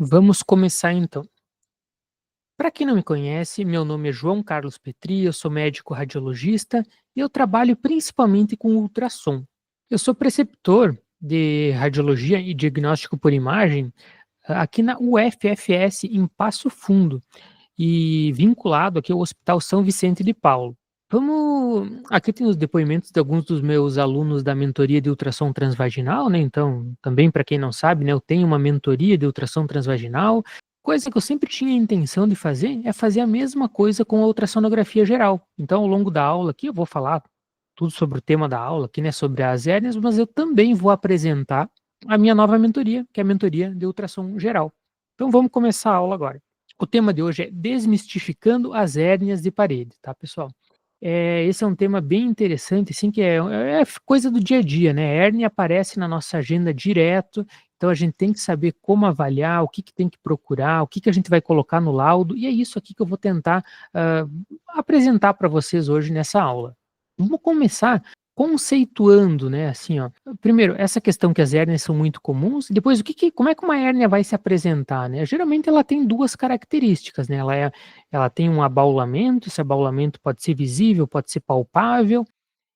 Vamos começar então. Para quem não me conhece, meu nome é João Carlos Petri, eu sou médico radiologista e eu trabalho principalmente com ultrassom. Eu sou preceptor de radiologia e diagnóstico por imagem aqui na UFFS em Passo Fundo e vinculado aqui ao Hospital São Vicente de Paulo. Aqui tem os depoimentos de alguns dos meus alunos da mentoria de ultrassom transvaginal, né? Então, também para quem não sabe, né, eu tenho uma mentoria de ultrassom transvaginal. Coisa que eu sempre tinha a intenção de fazer é fazer a mesma coisa com a ultrassonografia geral. Então, ao longo da aula aqui, eu vou falar tudo sobre o tema da aula aqui, né, sobre as hérnias, mas eu também vou apresentar a minha nova mentoria, que é a mentoria de ultrassom geral. Então, vamos começar a aula agora. O tema de hoje é desmistificando as hérnias de parede, tá, pessoal? Esse é um tema bem interessante, assim, que é coisa do dia a dia, né? A hérnia aparece na nossa agenda direto, então a gente tem que saber como avaliar, o que, que tem que procurar, o que, que a gente vai colocar no laudo, e é isso aqui que eu vou tentar apresentar para vocês hoje nessa aula. Vamos começar conceituando, né? Assim, ó. Primeiro, essa questão que as hérnias são muito comuns, e depois como é que uma hérnia vai se apresentar, né? Geralmente ela tem duas características, né? Ela tem um abaulamento, esse abaulamento pode ser visível, pode ser palpável,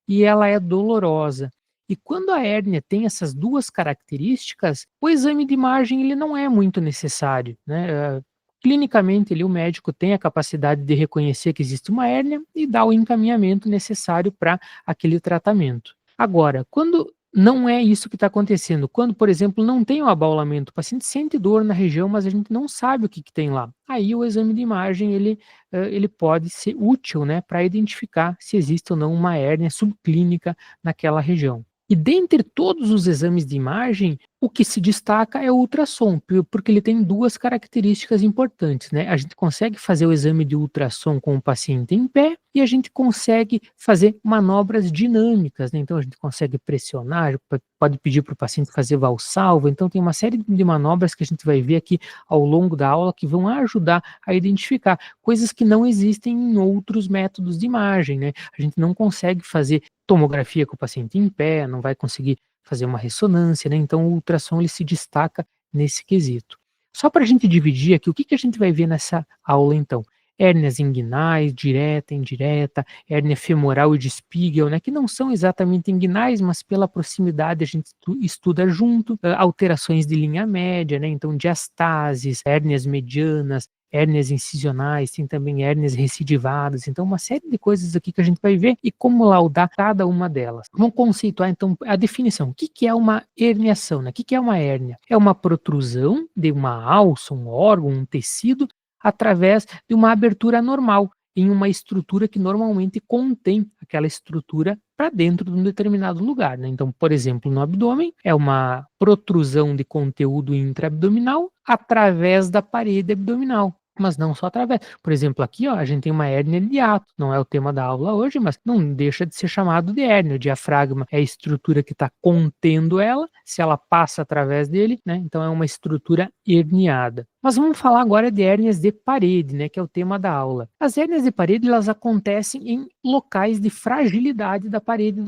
e ela é dolorosa. E quando a hérnia tem essas duas características, o exame de imagem ele não é muito necessário, né? Clinicamente, o médico tem a capacidade de reconhecer que existe uma hérnia e dar o encaminhamento necessário para aquele tratamento. Agora, quando não é isso que está acontecendo, quando, por exemplo, não tem o abaulamento, o paciente sente dor na região, mas a gente não sabe o que, que tem lá. Aí o exame de imagem ele pode ser útil, né, para identificar se existe ou não uma hérnia subclínica naquela região. E dentre todos os exames de imagem, o que se destaca é o ultrassom, porque ele tem duas características importantes, né? A gente consegue fazer o exame de ultrassom com o paciente em pé e a gente consegue fazer manobras dinâmicas, né? Então a gente consegue pressionar, pode pedir para o paciente fazer valsalva, então tem uma série de manobras que a gente vai ver aqui ao longo da aula que vão ajudar a identificar coisas que não existem em outros métodos de imagem, né? A gente não consegue fazer tomografia com o paciente em pé, não vai conseguir fazer uma ressonância, né? Então o ultrassom ele se destaca nesse quesito. Só para a gente dividir aqui, o que, que a gente vai ver nessa aula então? Hérnias inguinais, direta, indireta, hérnia femoral e de Spiegel, né, que não são exatamente inguinais, mas pela proximidade a gente estuda junto, alterações de linha média, né, então diastases, hérnias medianas, hérnias incisionais, tem também hérnias recidivadas, então uma série de coisas aqui que a gente vai ver e como laudar cada uma delas. Vamos conceituar então a definição. O que, que é uma herniação, né? O que, que é uma hérnia? É uma protrusão de uma alça, um órgão, um tecido através de uma abertura normal em uma estrutura que normalmente contém aquela estrutura para dentro de um determinado lugar, né? Então, por exemplo, no abdômen é uma protrusão de conteúdo intraabdominal através da parede abdominal. Mas não só através. Por exemplo, aqui ó, a gente tem uma hérnia de hiato, não é o tema da aula hoje, mas não deixa de ser chamado de hérnia. O diafragma é a estrutura que está contendo ela, se ela passa através dele, né? Então é uma estrutura herniada. Mas vamos falar agora de hérnias de parede, né, que é o tema da aula. As hérnias de parede elas acontecem em locais de fragilidade da parede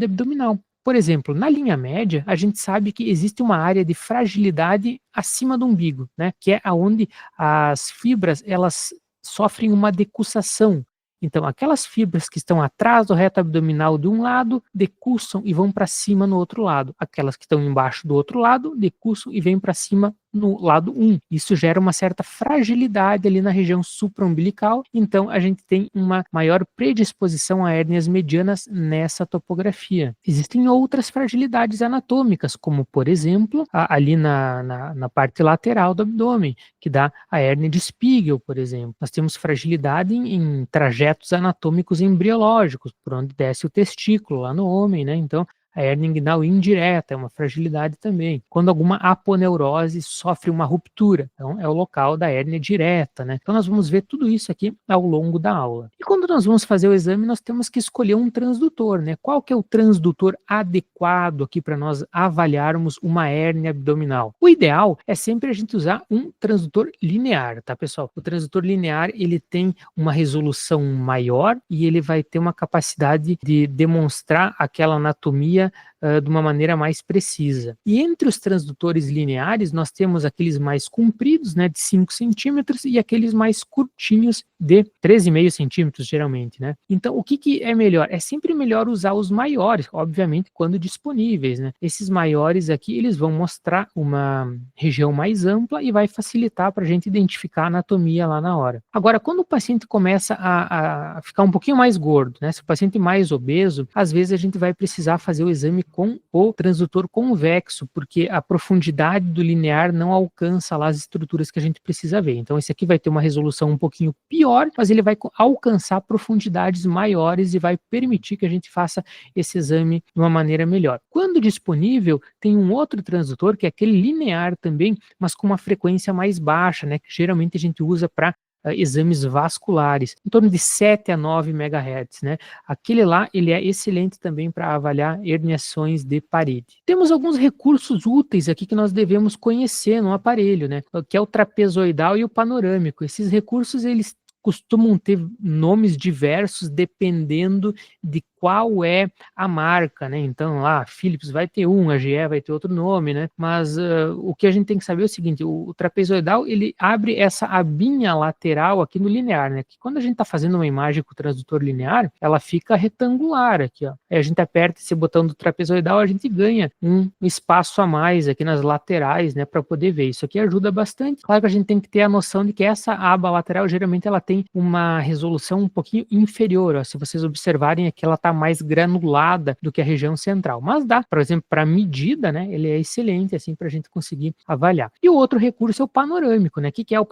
abdominal. Por exemplo, na linha média, a gente sabe que existe uma área de fragilidade acima do umbigo, né, que é aonde as fibras elas sofrem uma decussação. Então, aquelas fibras que estão atrás do reto abdominal de um lado, decussam e vão para cima no outro lado. Aquelas que estão embaixo do outro lado, decussam e vêm para cima no lado 1. Isso gera uma certa fragilidade ali na região supraumbilical, então a gente tem uma maior predisposição a hérnias medianas nessa topografia. Existem outras fragilidades anatômicas, como por exemplo, ali na parte lateral do abdômen, que dá a hérnia de Spiegel, por exemplo. Nós temos fragilidade em trajetos anatômicos embriológicos, por onde desce o testículo lá no homem, né? Então, a hérnia inguinal indireta é uma fragilidade também. Quando alguma aponeurose sofre uma ruptura, então é o local da hérnia direta, né? Então nós vamos ver tudo isso aqui ao longo da aula. E quando nós vamos fazer o exame, nós temos que escolher um transdutor, né? Qual que é o transdutor adequado aqui para nós avaliarmos uma hérnia abdominal? O ideal é sempre a gente usar um transdutor linear, tá, pessoal? O transdutor linear, ele tem uma resolução maior e ele vai ter uma capacidade de demonstrar aquela anatomia de uma maneira mais precisa. E entre os transdutores lineares, nós temos aqueles mais compridos, né, de 5 centímetros, e aqueles mais curtinhos de 13,5 centímetros, geralmente, né? Então, o que que é melhor? É sempre melhor usar os maiores, obviamente, quando disponíveis, né? Esses maiores aqui, eles vão mostrar uma região mais ampla e vai facilitar para a gente identificar a anatomia lá na hora. Agora, quando o paciente começa a ficar um pouquinho mais gordo, né? Se o paciente é mais obeso, às vezes a gente vai precisar fazer o exame com o transdutor convexo, porque a profundidade do linear não alcança lá as estruturas que a gente precisa ver. Então, esse aqui vai ter uma resolução um pouquinho pior, mas ele vai alcançar profundidades maiores e vai permitir que a gente faça esse exame de uma maneira melhor. Quando disponível, tem um outro transdutor, que é aquele linear também, mas com uma frequência mais baixa, né? Que geralmente a gente usa para exames vasculares, em torno de 7 a 9 MHz, né? Aquele lá, ele é excelente também para avaliar herniações de parede. Temos alguns recursos úteis aqui que nós devemos conhecer no aparelho, né? Que é o trapezoidal e o panorâmico. Esses recursos, eles costumam ter nomes diversos dependendo de qual é a marca, né? Então, lá, Philips vai ter um, a GE vai ter outro nome, né? Mas o que a gente tem que saber é o seguinte, o trapezoidal, ele abre essa abinha lateral aqui no linear, né? Que quando a gente está fazendo uma imagem com o transdutor linear, ela fica retangular aqui, ó. Aí a gente aperta esse botão do trapezoidal, a gente ganha um espaço a mais aqui nas laterais, né? Para poder ver. Isso aqui ajuda bastante. Claro que a gente tem que ter a noção de que essa aba lateral, geralmente, ela tem uma resolução um pouquinho inferior, ó. Se vocês observarem aqui, ela está mais granulada do que a região central, mas dá, por exemplo, para medida, né, ele é excelente assim para a gente conseguir avaliar. E o outro recurso é o panorâmico, né? O que é o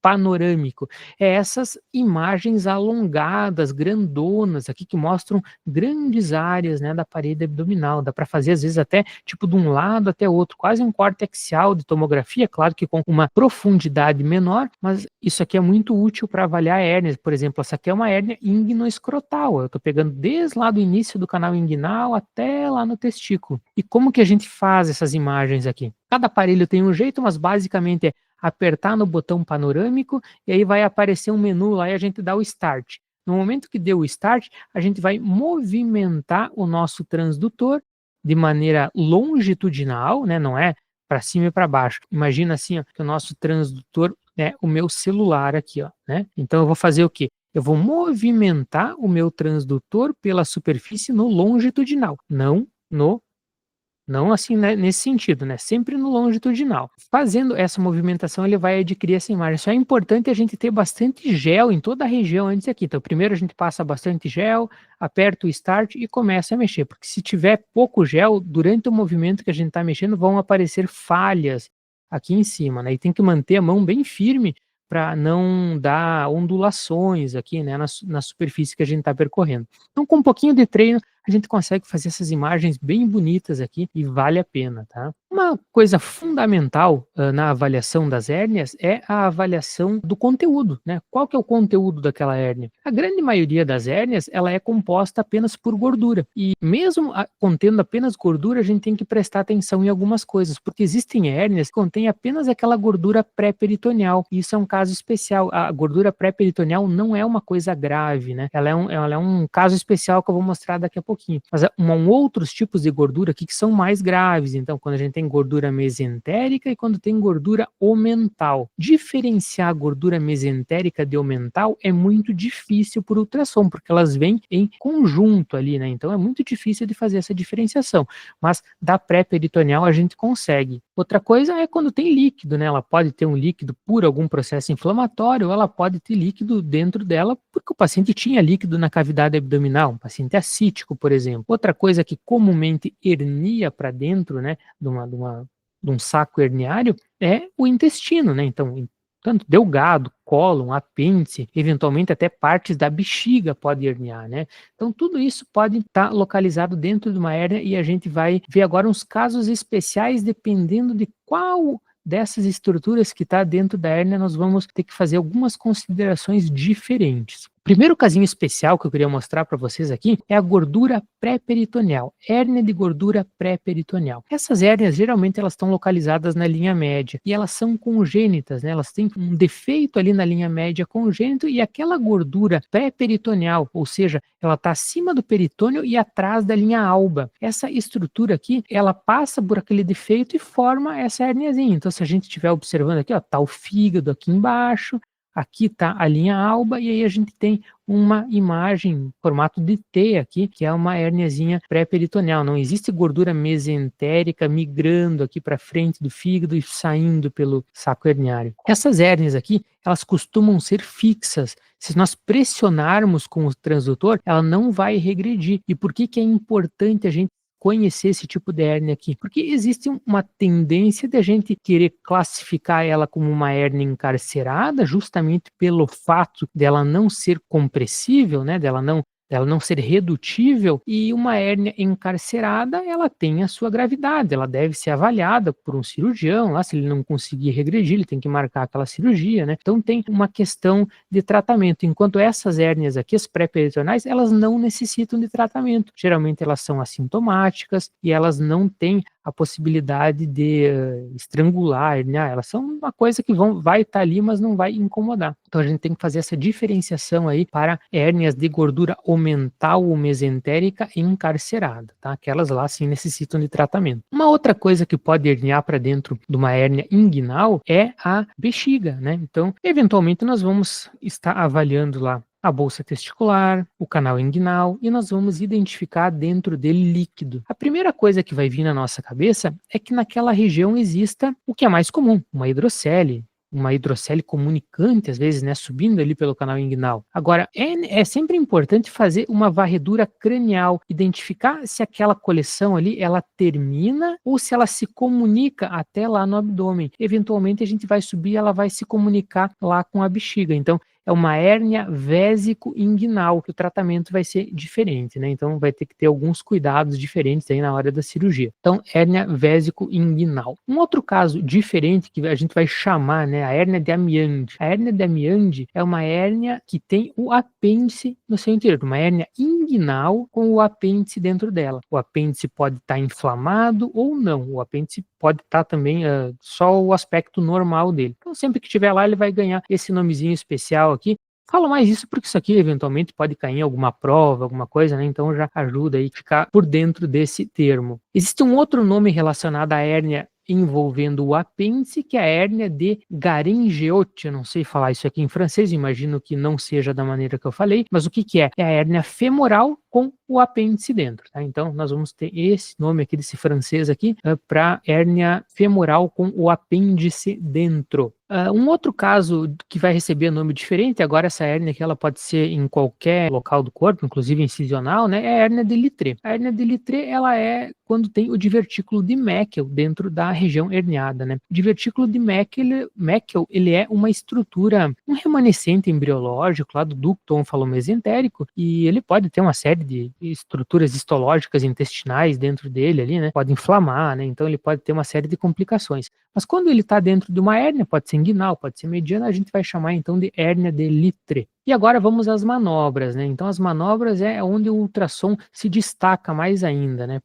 panorâmico? É essas imagens alongadas, grandonas, aqui que mostram grandes áreas, né, da parede abdominal. Dá para fazer às vezes até tipo de um lado até outro, quase um corte axial de tomografia, claro que com uma profundidade menor, mas isso aqui é muito útil para avaliar hérnias. Por exemplo, essa aqui é uma hérnia ingnoescrotal. Eu estou pegando desde lá do início do canal inguinal até lá no testículo. E como que a gente faz essas imagens aqui? Cada aparelho tem um jeito, mas basicamente é apertar no botão panorâmico e aí vai aparecer um menu lá e a gente dá o Start. No momento que deu o Start, a gente vai movimentar o nosso transdutor de maneira longitudinal, né? Não é para cima e para baixo. Imagina assim, ó, que o nosso transdutor é o meu celular aqui, ó, né? Então eu vou fazer o quê? Eu vou movimentar o meu transdutor pela superfície no longitudinal, não assim, né, nesse sentido, né? Sempre no longitudinal. Fazendo essa movimentação, ele vai adquirir essa imagem. Só é importante a gente ter bastante gel em toda a região antes aqui. Então, primeiro a gente passa bastante gel, aperta o Start e começa a mexer. Porque se tiver pouco gel, durante o movimento que a gente está mexendo, vão aparecer falhas aqui em cima, né? E tem que manter a mão bem firme para não dar ondulações aqui, né, na superfície que a gente está percorrendo. Então, com um pouquinho de treino, a gente consegue fazer essas imagens bem bonitas aqui e vale a pena, tá? Uma coisa fundamental na avaliação das hérnias é a avaliação do conteúdo, né? Qual que é o conteúdo daquela hérnia? A grande maioria das hérnias, ela é composta apenas por gordura. E mesmo contendo apenas gordura, a gente tem que prestar atenção em algumas coisas, porque existem hérnias que contêm apenas aquela gordura pré-peritoneal. E isso é um caso especial. A gordura pré-peritoneal não é uma coisa grave, né? Ela é um caso especial que eu vou mostrar daqui a pouquinho. Mas outros tipos de gordura aqui que são mais graves. Então, quando a gente tem gordura mesentérica e quando tem gordura omental. Diferenciar a gordura mesentérica de omental é muito difícil por ultrassom, porque elas vêm em conjunto ali, né? Então é muito difícil de fazer essa diferenciação. Mas da pré-peritoneal a gente consegue. Outra coisa é quando tem líquido, né? Ela pode ter um líquido por algum processo inflamatório, ou ela pode ter líquido dentro dela porque o paciente tinha líquido na cavidade abdominal, um paciente assítico, por exemplo. Outra coisa que comumente hernia para dentro, né, de um saco herniário é o intestino, né? Então, tanto delgado, cólon, apêndice, eventualmente até partes da bexiga pode herniar, né? Então, tudo isso pode estar localizado dentro de uma hérnia e a gente vai ver agora uns casos especiais dependendo de qual dessas estruturas que está dentro da hérnia, nós vamos ter que fazer algumas considerações diferentes. Primeiro casinho especial que eu queria mostrar para vocês aqui é a gordura pré-peritoneal, hérnia de gordura pré-peritoneal. Essas hérnias geralmente elas estão localizadas na linha média e elas são congênitas, né? Elas têm um defeito ali na linha média congênito e aquela gordura pré-peritoneal, ou seja, ela está acima do peritônio e atrás da linha alba. Essa estrutura aqui, ela passa por aquele defeito e forma essa hérniazinha. Então, se a gente estiver observando aqui, ó, tá o fígado aqui embaixo, aqui está a linha alba e aí a gente tem uma imagem em formato de T aqui, que é uma hérniazinha pré-peritoneal. Não existe gordura mesentérica migrando aqui para frente do fígado e saindo pelo saco herniário. Essas hérnias aqui, elas costumam ser fixas. Se nós pressionarmos com o transdutor, ela não vai regredir. E por que é importante a gente conhecer esse tipo de hérnia aqui? Porque existe uma tendência de a gente querer classificar ela como uma hérnia encarcerada, justamente pelo fato dela não ser compressível, né, dela não ser redutível, e uma hérnia encarcerada, ela tem a sua gravidade, ela deve ser avaliada por um cirurgião, lá se ele não conseguir regredir, ele tem que marcar aquela cirurgia, né? Então tem uma questão de tratamento, enquanto essas hérnias aqui, as pré-peritoneais, elas não necessitam de tratamento, geralmente elas são assintomáticas e elas não têm a possibilidade de estrangular, né? Elas são uma coisa que vai estar ali, mas não vai incomodar. Então a gente tem que fazer essa diferenciação aí para hérnias de gordura omental ou mesentérica encarcerada, tá? Aquelas lá sim necessitam de tratamento. Uma outra coisa que pode herniar para dentro de uma hérnia inguinal é a bexiga, né? Então, eventualmente nós vamos estar avaliando lá a bolsa testicular, o canal inguinal, e nós vamos identificar dentro dele líquido. A primeira coisa que vai vir na nossa cabeça é que naquela região exista o que é mais comum, uma hidrocele comunicante, às vezes, né, subindo ali pelo canal inguinal. Agora, é sempre importante fazer uma varredura cranial, identificar se aquela coleção ali, ela termina ou se ela se comunica até lá no abdômen. Eventualmente, a gente vai subir, ela vai se comunicar lá com a bexiga. Então, é uma hérnia vésico-inguinal, que o tratamento vai ser diferente, né? Então vai ter que ter alguns cuidados diferentes aí na hora da cirurgia. Então, hérnia vésico-inguinal. Um outro caso diferente que a gente vai chamar, né, a hérnia de Amiande. A hérnia de Amiande é uma hérnia que tem o apêndice no seu interior, uma hérnia inguinal com o apêndice dentro dela. O apêndice pode estar inflamado ou não. O apêndice pode estar também só o aspecto normal dele. Então, sempre que estiver lá, ele vai ganhar esse nomezinho especial aqui. Falo mais isso porque isso aqui eventualmente pode cair em alguma prova, alguma coisa, né? Então já ajuda aí a ficar por dentro desse termo. Existe um outro nome relacionado à hérnia envolvendo o apêndice, que é a hérnia de Garingeot. Eu não sei falar isso aqui em francês, imagino que não seja da maneira que eu falei, mas o que que é? É a hérnia femoral com o apêndice dentro, tá? Então, nós vamos ter esse nome aqui desse francês aqui para hérnia femoral com o apêndice dentro. Um outro caso que vai receber nome diferente, agora essa hérnia aqui ela pode ser em qualquer local do corpo, inclusive incisional, né? É a hérnia de Littré. A hérnia de Littré, ela é quando tem o divertículo de Meckel dentro da região herniada, né? O divertículo de Meckel, ele é uma estrutura, um remanescente embriológico lá do ducto onfalomesentérico, e ele pode ter uma série de estruturas histológicas intestinais dentro dele ali, né? Pode inflamar, né? Então ele pode ter uma série de complicações. Mas quando ele está dentro de uma hérnia, pode ser inguinal, pode ser mediana, a gente vai chamar então de hérnia de Littré. E agora vamos às manobras, né? Então as manobras é onde o ultrassom se destaca mais ainda, né?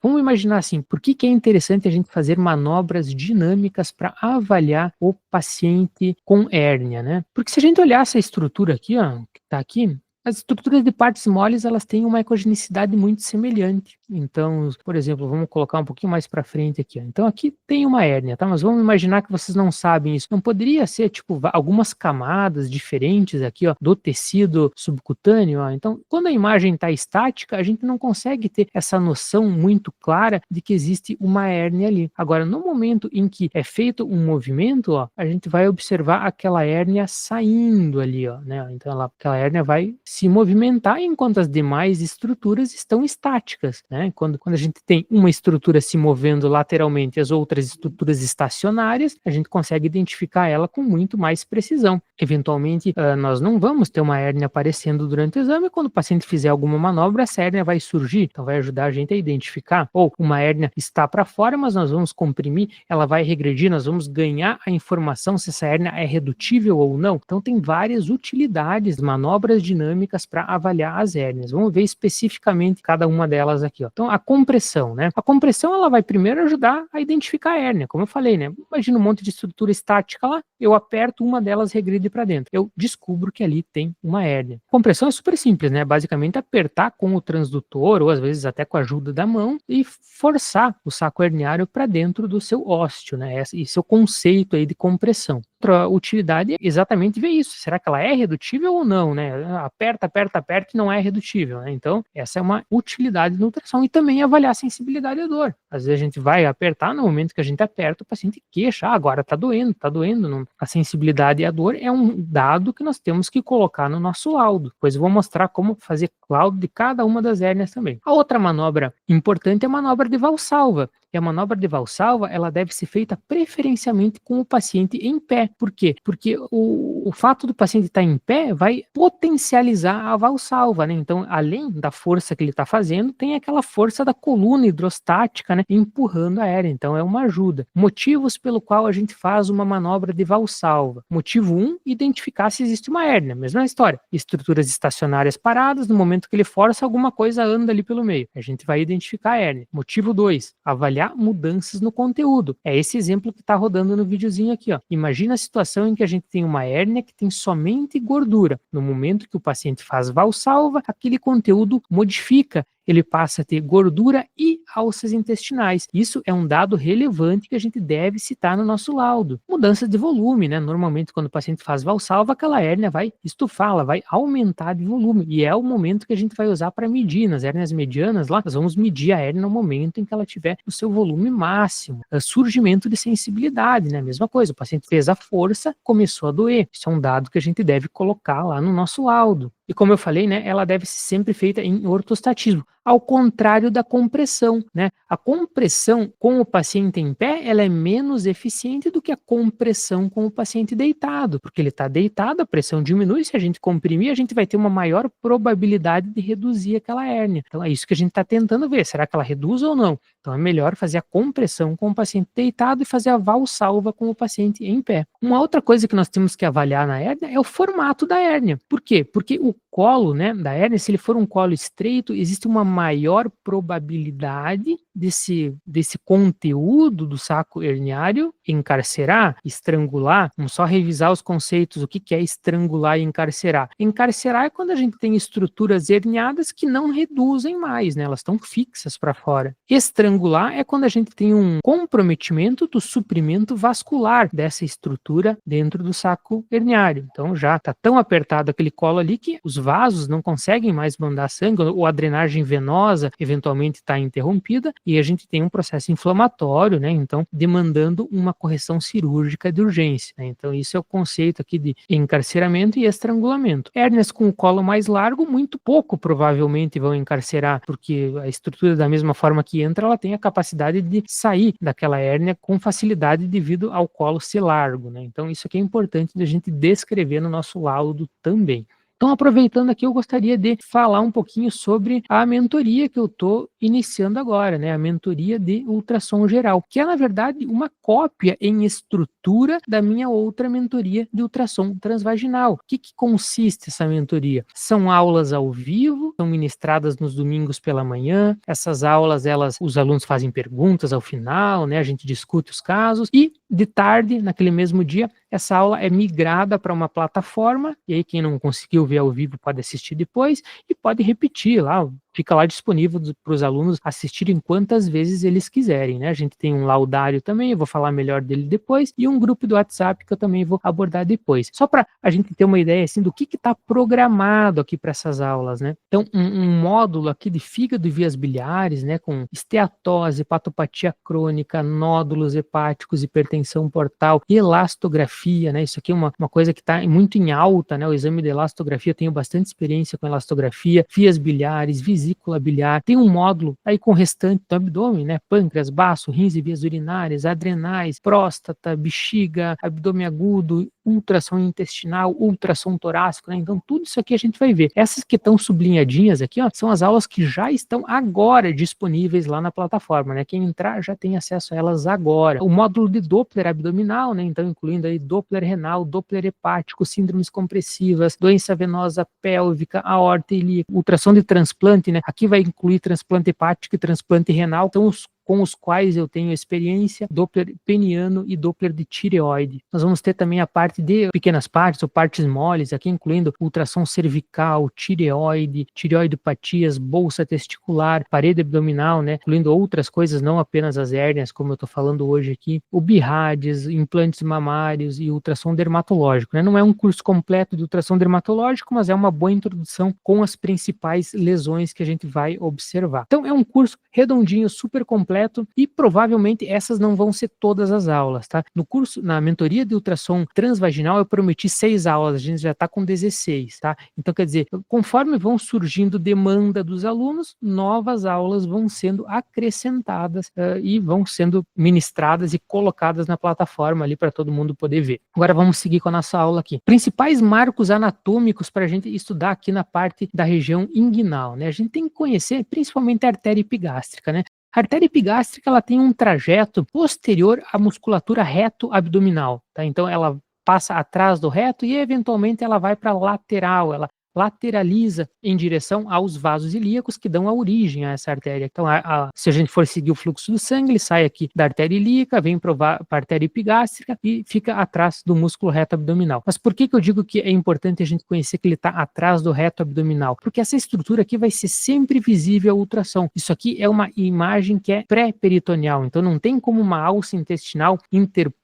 Vamos imaginar assim, por que é interessante a gente fazer manobras dinâmicas para avaliar o paciente com hérnia, né? Porque se a gente olhar essa estrutura aqui, ó, que está aqui, as estruturas de partes moles, elas têm uma ecogenicidade muito semelhante. Então, por exemplo, vamos colocar um pouquinho mais para frente aqui, ó. Então aqui tem uma hérnia, tá? Mas vamos imaginar que vocês não sabem isso. Não poderia ser, tipo, algumas camadas diferentes aqui, ó, do tecido subcutâneo, ó. Então, quando a imagem está estática, a gente não consegue ter essa noção muito clara de que existe uma hérnia ali. Agora, no momento em que é feito um movimento, ó, a gente vai observar aquela hérnia saindo ali, ó, né? Então, aquela hérnia vai se se movimentar enquanto as demais estruturas estão estáticas, né? Quando a gente tem uma estrutura se movendo lateralmente e as outras estruturas estacionárias, a gente consegue identificar ela com muito mais precisão. Eventualmente, nós não vamos ter uma hérnia aparecendo durante o exame, quando o paciente fizer alguma manobra, essa hérnia vai surgir, então vai ajudar a gente a identificar, ou uma hérnia está para fora, mas nós vamos comprimir, ela vai regredir, nós vamos ganhar a informação se essa hérnia é redutível ou não. Então tem várias utilidades, manobras dinâmicas para avaliar as hérnias. Vamos ver especificamente cada uma delas aqui, ó. Então a compressão, né? A compressão ela vai primeiro ajudar a identificar a hérnia, como eu falei, né? Imagina um monte de estrutura estática lá, eu aperto uma delas, regride para dentro. Eu descubro que ali tem uma hérnia. Compressão é super simples, né? Basicamente apertar com o transdutor ou às vezes até com a ajuda da mão e forçar o saco herniário para dentro do seu ósteo, né? Esse é o conceito aí de compressão. Outra utilidade é exatamente ver isso. Será que ela é redutível ou não, né? Aperta, aperta, aperta e não é redutível, né? Então, essa é uma utilidade da ultrassom e também avaliar a sensibilidade à dor. Às vezes a gente vai apertar, no momento que a gente aperta, o paciente queixa, agora tá doendo, tá doendo. Não. A sensibilidade e a dor é um dado que nós temos que colocar no nosso laudo. Depois eu vou mostrar como fazer laudo de cada uma das hérnias também. A outra manobra importante é a manobra de Valsalva. E a manobra de Valsalva, ela deve ser feita preferencialmente com o paciente em pé. Por quê? Porque o fato do paciente estar em pé vai potencializar a Valsalva, né? Então, além da força que ele está fazendo, tem aquela força da coluna hidrostática, né? Empurrando a hérnia. Então, é uma ajuda. Motivos pelo qual a gente faz uma manobra de Valsalva. Motivo 1, identificar se existe uma hérnia. Mesma história. Estruturas estacionárias paradas, no momento que ele força, alguma coisa anda ali pelo meio. A gente vai identificar a hérnia. Motivo 2, avaliar mudanças no conteúdo. É esse exemplo que está rodando no videozinho aqui, ó. Imagina a situação em que a gente tem uma hérnia que tem somente gordura. No momento que o paciente faz Valsalva, aquele conteúdo modifica. Ele passa a ter gordura e alças intestinais. Isso é um dado relevante que a gente deve citar no nosso laudo. Mudanças de volume, né? Normalmente, quando o paciente faz Valsalva, aquela hérnia vai estufar, ela vai aumentar de volume. E é o momento que a gente vai usar para medir. Nas hérnias medianas, lá, nós vamos medir a hérnia no momento em que ela tiver o seu volume máximo. Surgimento de sensibilidade, né? Mesma coisa, o paciente fez a força, começou a doer. Isso é um dado que a gente deve colocar lá no nosso laudo. E como eu falei, né, ela deve ser sempre feita em ortostatismo, ao contrário da compressão, né? A compressão com o paciente em pé, ela é menos eficiente do que a compressão com o paciente deitado, porque ele está deitado, a pressão diminui, se a gente comprimir, a gente vai ter uma maior probabilidade de reduzir aquela hérnia. Então é isso que a gente está tentando ver, será que ela reduz ou não? Então é melhor fazer a compressão com o paciente deitado e fazer a Valsalva com o paciente em pé. Uma outra coisa que nós temos que avaliar na hérnia é o formato da hérnia. Por quê? Porque o colo, né, da hérnia, se ele for um colo estreito, existe uma maior probabilidade desse conteúdo do saco herniário encarcerar, estrangular. Vamos só revisar os conceitos, o que é estrangular e encarcerar. Encarcerar é quando a gente tem estruturas herniadas que não reduzem mais, né, elas estão fixas para fora. Estrangular é quando a gente tem um comprometimento do suprimento vascular dessa estrutura dentro do saco herniário. Então já está tão apertado aquele colo ali que os vasos não conseguem mais mandar sangue, ou a drenagem venosa eventualmente está interrompida e a gente tem um processo inflamatório, né? Então demandando uma correção cirúrgica de urgência, né? Então isso é o conceito aqui de encarceramento e estrangulamento. Hérnias com o colo mais largo, muito pouco provavelmente vão encarcerar, porque a estrutura da mesma forma que entra, ela tem a capacidade de sair daquela hérnia com facilidade devido ao colo ser largo, né? Então isso aqui é importante de a gente descrever no nosso laudo também. Então, aproveitando aqui, eu gostaria de falar um pouquinho sobre a mentoria que eu estou iniciando agora, né? A mentoria de ultrassom geral, que é, na verdade, uma cópia em estrutura da minha outra mentoria de ultrassom transvaginal. O que consiste essa mentoria? São aulas ao vivo, são ministradas nos domingos pela manhã. Essas aulas, os alunos fazem perguntas ao final, né? A gente discute os casos e, de tarde, naquele mesmo dia, essa aula é migrada para uma plataforma, e aí quem não conseguiu ver ao vivo pode assistir depois e pode repetir lá fica lá disponível para os alunos assistirem quantas vezes eles quiserem, né? A gente tem um laudário também, eu vou falar melhor dele depois, e um grupo do WhatsApp que eu também vou abordar depois. Só para a gente ter uma ideia assim do que está programado aqui para essas aulas, né? Então, um módulo aqui de fígado e vias biliares, né, com esteatose, hepatopatia crônica, nódulos hepáticos, hipertensão portal, elastografia, né? Isso aqui é uma coisa que está muito em alta, né? O exame de elastografia, eu tenho bastante experiência com elastografia, vias biliares, vesícula biliar, tem um módulo aí com o restante do abdômen, né? Pâncreas, baço, rins e vias urinárias, adrenais, próstata, bexiga, abdômen agudo, ultrassom intestinal, ultrassom torácico, né? Então tudo isso aqui a gente vai ver. Essas que estão sublinhadinhas aqui, ó, são as aulas que já estão agora disponíveis lá na plataforma, né? Quem entrar já tem acesso a elas agora. O módulo de Doppler abdominal, né? Então incluindo aí Doppler renal, Doppler hepático, síndromes compressivas, doença venosa pélvica, aorta ilíaca, ultrassom de transplante, né? Aqui vai incluir transplante hepático e transplante renal. Então com os quais eu tenho experiência, Doppler peniano e Doppler de tireoide. Nós vamos ter também a parte de pequenas partes ou partes moles, aqui incluindo ultrassom cervical, tireoide, tireoidopatias, bolsa testicular, parede abdominal, né, incluindo outras coisas, não apenas as hérnias, como eu estou falando hoje aqui, o BIRADS, implantes mamários e ultrassom dermatológico, né? Não é um curso completo de ultrassom dermatológico, mas é uma boa introdução com as principais lesões que a gente vai observar. Então é um curso redondinho, super completo, e provavelmente essas não vão ser todas as aulas, tá? No curso, na mentoria de ultrassom transvaginal, eu prometi 6 aulas, a gente já está com 16, tá? Então, quer dizer, conforme vão surgindo demanda dos alunos, novas aulas vão sendo acrescentadas e vão sendo ministradas e colocadas na plataforma ali para todo mundo poder ver. Agora vamos seguir com a nossa aula aqui. Principais marcos anatômicos para a gente estudar aqui na parte da região inguinal, né? A gente tem que conhecer principalmente a artéria epigástrica, né? A artéria epigástrica ela tem um trajeto posterior à musculatura reto-abdominal, tá? Então ela passa atrás do reto e eventualmente ela vai para a lateral, ela lateraliza em direção aos vasos ilíacos que dão a origem a essa artéria. Então, se a gente for seguir o fluxo do sangue, ele sai aqui da artéria ilíaca, vem para a artéria epigástrica e fica atrás do músculo reto abdominal. Mas por que eu digo que é importante a gente conhecer que ele está atrás do reto abdominal? Porque essa estrutura aqui vai ser sempre visível à ultrassom. Isso aqui é uma imagem que é pré-peritoneal, então não tem como uma alça intestinal interpor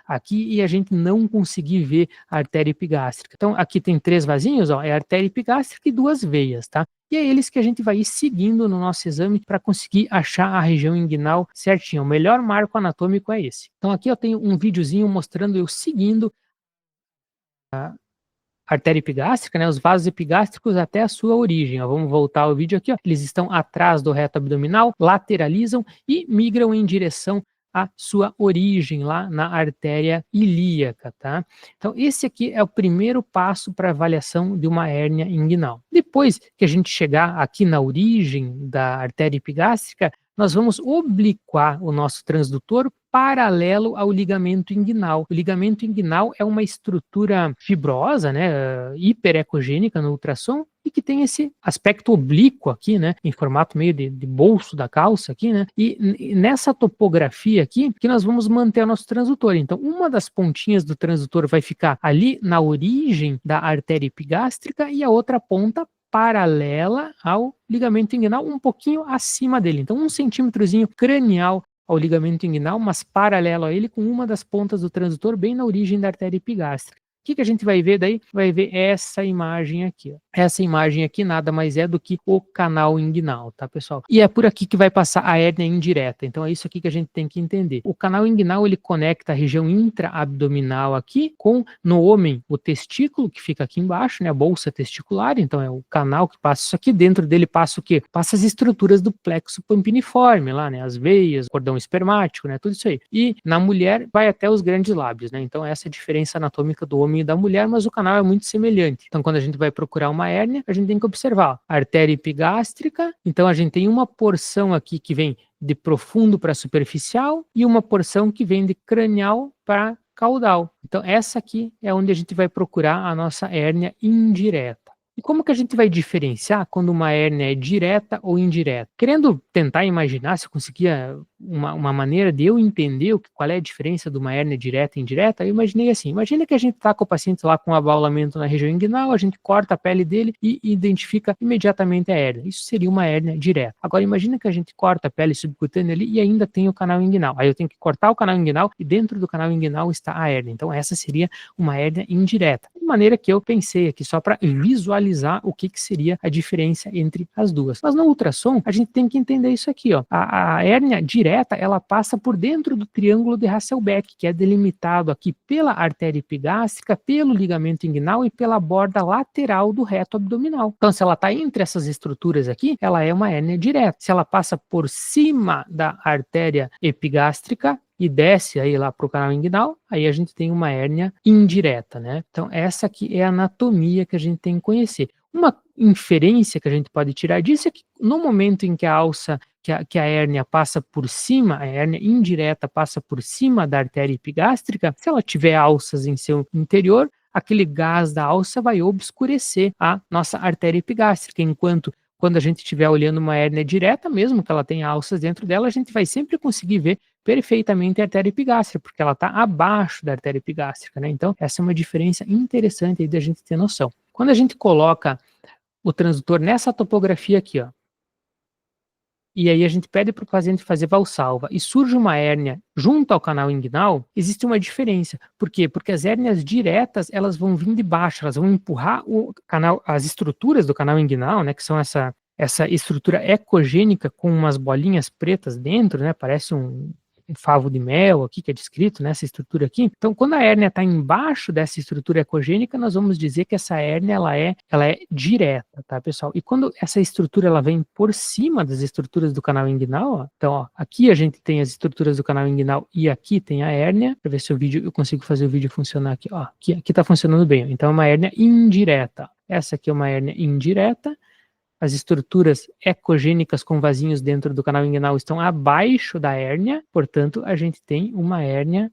aqui e a gente não conseguir ver a artéria epigástrica. Então aqui tem 3 vasinhos, ó, é a artéria epigástrica e 2 veias, tá? E é eles que a gente vai ir seguindo no nosso exame para conseguir achar a região inguinal certinho. O melhor marco anatômico é esse. Então aqui eu tenho um videozinho mostrando eu seguindo a artéria epigástrica, né, os vasos epigástricos até a sua origem. Ó, vamos voltar ao vídeo aqui. Ó. Eles estão atrás do reto abdominal, lateralizam e migram em direção a sua origem lá na artéria ilíaca, tá? Então, esse aqui é o primeiro passo para avaliação de uma hérnia inguinal. Depois que a gente chegar aqui na origem da artéria epigástrica, nós vamos obliquar o nosso transdutor paralelo ao ligamento inguinal. O ligamento inguinal é uma estrutura fibrosa, né, hiperecogênica no ultrassom, e que tem esse aspecto oblíquo aqui, né, em formato meio de bolso da calça aqui, né, e nessa topografia aqui que nós vamos manter o nosso transdutor. Então, uma das pontinhas do transdutor vai ficar ali na origem da artéria epigástrica e a outra ponta paralela ao ligamento inguinal, um pouquinho acima dele. Então, 1 centímetrozinho cranial ao ligamento inguinal, mas paralelo a ele com uma das pontas do transdutor bem na origem da artéria epigástrica. O que a gente vai ver daí? Vai ver essa imagem aqui. Ó. Essa imagem aqui nada mais é do que o canal inguinal, tá, pessoal? E é por aqui que vai passar a hérnia indireta. Então é isso aqui que a gente tem que entender. O canal inguinal, ele conecta a região intraabdominal aqui com, no homem, o testículo, que fica aqui embaixo, né, a bolsa testicular. Então é o canal que passa isso aqui. Dentro dele passa o quê? Passa as estruturas do plexo pampiniforme lá, né, as veias, cordão espermático, né, tudo isso aí. E na mulher vai até os grandes lábios, né? Então essa é a diferença anatômica do homem e da mulher, mas o canal é muito semelhante. Então, quando a gente vai procurar uma hérnia, a gente tem que observar a artéria epigástrica. Então, a gente tem uma porção aqui que vem de profundo para superficial e uma porção que vem de cranial para caudal. Então, essa aqui é onde a gente vai procurar a nossa hérnia indireta. E como que a gente vai diferenciar quando uma hérnia é direta ou indireta? Querendo tentar imaginar se eu conseguia uma maneira de eu entender qual é a diferença de uma hérnia direta e indireta, eu imaginei assim, imagina que a gente está com o paciente lá com abaulamento na região inguinal, a gente corta a pele dele e identifica imediatamente a hérnia. Isso seria uma hérnia direta. Agora imagina que a gente corta a pele subcutânea ali e ainda tem o canal inguinal. Aí eu tenho que cortar o canal inguinal e dentro do canal inguinal está a hérnia. Então essa seria uma hérnia indireta. De maneira que eu pensei aqui só para visualizar o que seria a diferença entre as duas. Mas no ultrassom, a gente tem que entender isso aqui, ó. A hérnia direta, ela passa por dentro do triângulo de Hasselbeck, que é delimitado aqui pela artéria epigástrica, pelo ligamento inguinal e pela borda lateral do reto abdominal. Então, se ela está entre essas estruturas aqui, ela é uma hérnia direta. Se ela passa por cima da artéria epigástrica e desce aí lá para o canal inguinal, aí a gente tem uma hérnia indireta, né? Então, essa aqui é a anatomia que a gente tem que conhecer. Uma inferência que a gente pode tirar disso é que no momento em que a alça, que a hérnia passa por cima, a hérnia indireta passa por cima da artéria epigástrica, se ela tiver alças em seu interior, aquele gás da alça vai obscurecer a nossa artéria epigástrica, enquanto quando a gente estiver olhando uma hérnia direta, mesmo que ela tenha alças dentro dela, a gente vai sempre conseguir ver perfeitamente a artéria epigástrica, porque ela está abaixo da artéria epigástrica, né? Então, essa é uma diferença interessante aí da gente ter noção. Quando a gente coloca o transdutor nessa topografia aqui, ó, e aí a gente pede para o paciente fazer valsalva e surge uma hérnia junto ao canal inguinal, existe uma diferença. Por quê? Porque as hérnias diretas, elas vão vir de baixo, elas vão empurrar o canal, as estruturas do canal inguinal, né, que são essa estrutura ecogênica com umas bolinhas pretas dentro, né, parece um favo de mel aqui, que é descrito nessa estrutura aqui. Então, quando a hérnia está embaixo dessa estrutura ecogênica, nós vamos dizer que essa hérnia ela é direta, tá, pessoal? E quando essa estrutura ela vem por cima das estruturas do canal inguinal, ó, então, ó, aqui a gente tem as estruturas do canal inguinal e aqui tem a hérnia. Para ver se eu consigo fazer o vídeo funcionar aqui, ó. Aqui está funcionando bem, ó. Então é uma hérnia indireta. Essa aqui é uma hérnia indireta. As estruturas ecogênicas com vasinhos dentro do canal inguinal estão abaixo da hérnia, portanto, a gente tem uma hérnia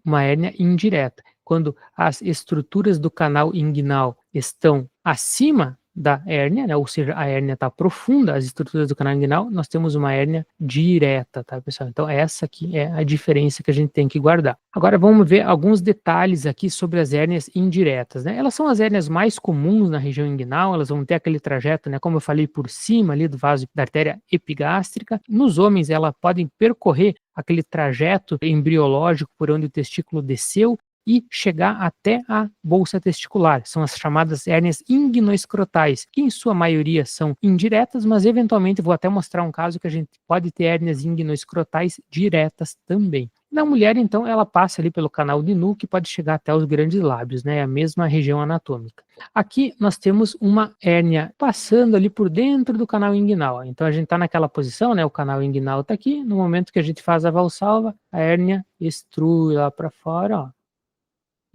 indireta. Quando as estruturas do canal inguinal estão acima da hérnia, né, ou seja, a hérnia está profunda, as estruturas do canal inguinal, nós temos uma hérnia direta, tá, pessoal? Então, essa aqui é a diferença que a gente tem que guardar. Agora, vamos ver alguns detalhes aqui sobre as hérnias indiretas, né? Elas são as hérnias mais comuns na região inguinal, elas vão ter aquele trajeto, né, como eu falei, por cima ali do vaso da artéria epigástrica. Nos homens, elas podem percorrer aquele trajeto embriológico por onde o testículo desceu e chegar até a bolsa testicular. São as chamadas hérnias inguinoescrotais, que em sua maioria são indiretas, mas eventualmente vou até mostrar um caso que a gente pode ter hérnias inguinoescrotais diretas também. Na mulher, então, ela passa ali pelo canal de Nu, que pode chegar até os grandes lábios, né? A mesma região anatômica. Aqui nós temos uma hérnia passando ali por dentro do canal inguinal. Então a gente está naquela posição, né? O canal inguinal está aqui. No momento que a gente faz a valsalva, a hérnia extrui lá para fora, ó,